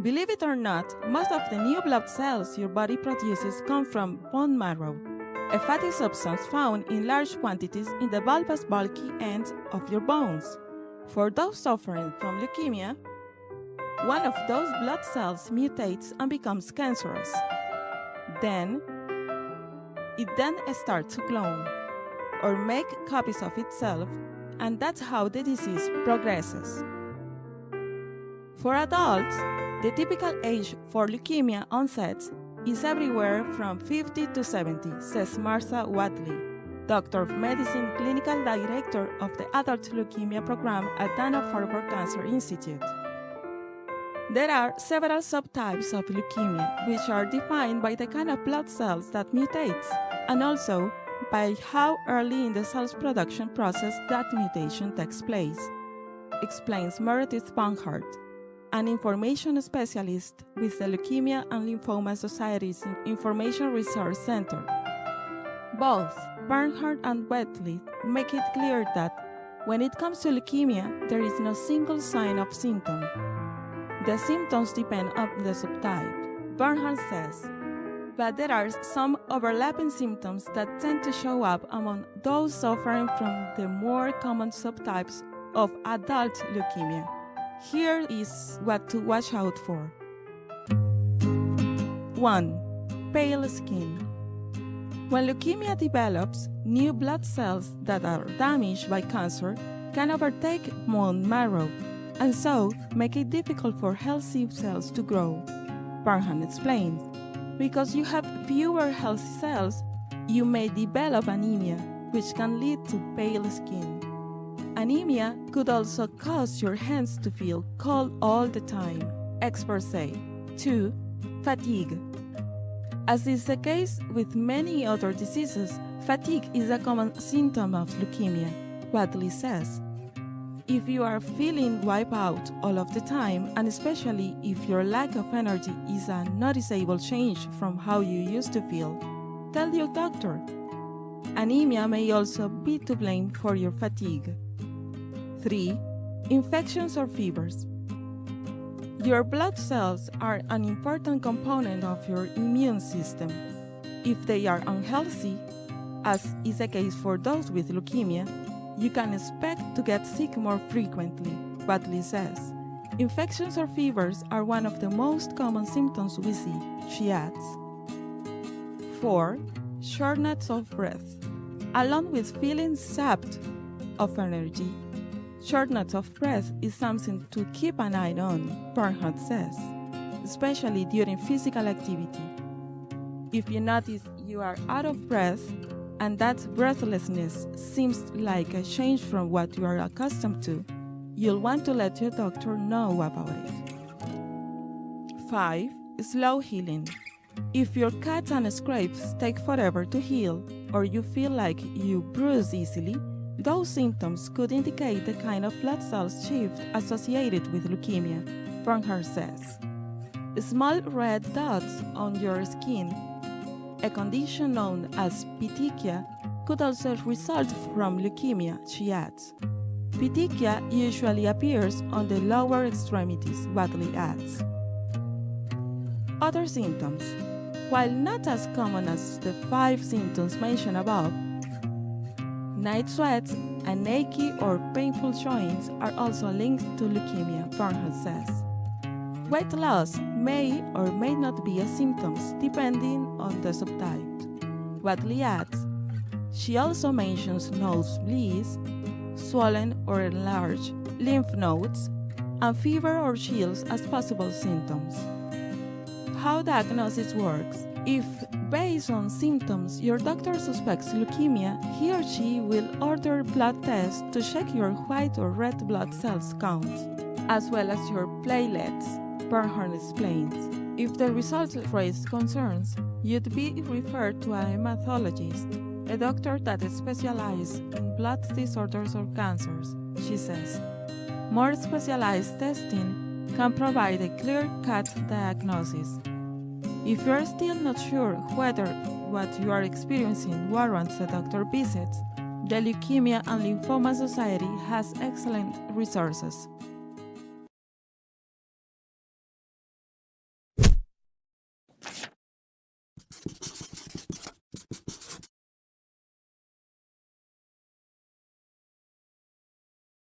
Believe it or not, most of the new blood cells your body produces come from bone marrow, a fatty substance found in large quantities in the bulbous bulky ends of your bones. For those suffering from leukemia, one of those blood cells mutates and becomes cancerous. It then starts to clone, or make copies of itself, and that's how the disease progresses. For adults, the typical age for leukemia onset is everywhere from 50 to 70, says Martha Watley, Doctor of Medicine, Clinical Director of the Adult Leukemia Program at Dana-Farber Cancer Institute. There are several subtypes of leukemia, which are defined by the kind of blood cells that mutate, and also by how early in the cell's production process that mutation takes place, explains Meredith Barnhart, an information specialist with the Leukemia and Lymphoma Society's Information Resource Center. Both Barnhart and Watley make it clear that when it comes to leukemia, there is no single sign of symptom. The symptoms depend on the subtype. Barnhart says, but there are some overlapping symptoms that tend to show up among those suffering from the more common subtypes of adult leukemia. Here is what to watch out for. 1. Pale skin. When leukemia develops, new blood cells that are damaged by cancer can overtake bone marrow, and so make it difficult for healthy cells to grow. Barnhart explains, because you have fewer healthy cells, you may develop anemia, which can lead to pale skin. Anemia could also cause your hands to feel cold all the time, experts say. 2. Fatigue. As is the case with many other diseases, fatigue is a common symptom of leukemia, Watley says. If you are feeling wiped out all of the time, and especially if your lack of energy is a noticeable change from how you used to feel, tell your doctor. Anemia may also be to blame for your fatigue. 3. Infections or fevers. Your blood cells are an important component of your immune system. If they are unhealthy, as is the case for those with leukemia, you can expect to get sick more frequently, Watley says. Infections or fevers are one of the most common symptoms we see, she adds. 4. Shortness of breath. Along with feeling sapped of energy, shortness of breath is something to keep an eye on, Barnhart says, especially during physical activity. If you notice you are out of breath, and that breathlessness seems like a change from what you are accustomed to, you'll want to let your doctor know about it. 5. Slow healing. If your cuts and scrapes take forever to heal, or you feel like you bruise easily, those symptoms could indicate the kind of blood cells shift associated with leukemia, Barnhart says. Small red dots on your skin, a condition known as petechia, could also result from leukemia, she adds. Petechia usually appears on the lower extremities, Watley adds. Other symptoms. While not as common as the 5 symptoms mentioned above, night sweats and achy or painful joints are also linked to leukemia, Barnhart says. Weight loss may or may not be a symptom, depending on the subtype. Watley adds, she also mentions nosebleeds, swollen or enlarged lymph nodes, and fever or chills as possible symptoms. How diagnosis works. If, based on symptoms, your doctor suspects leukemia, he or she will order blood tests to check your white or red blood cells count, as well as your platelets, Barnhart explains. If the results raise concerns, you'd be referred to a hematologist, a doctor that specializes in blood disorders or cancers, she says. More specialized testing can provide a clear-cut diagnosis. If you are still not sure whether what you are experiencing warrants a doctor visit, the Leukemia and Lymphoma Society has excellent resources.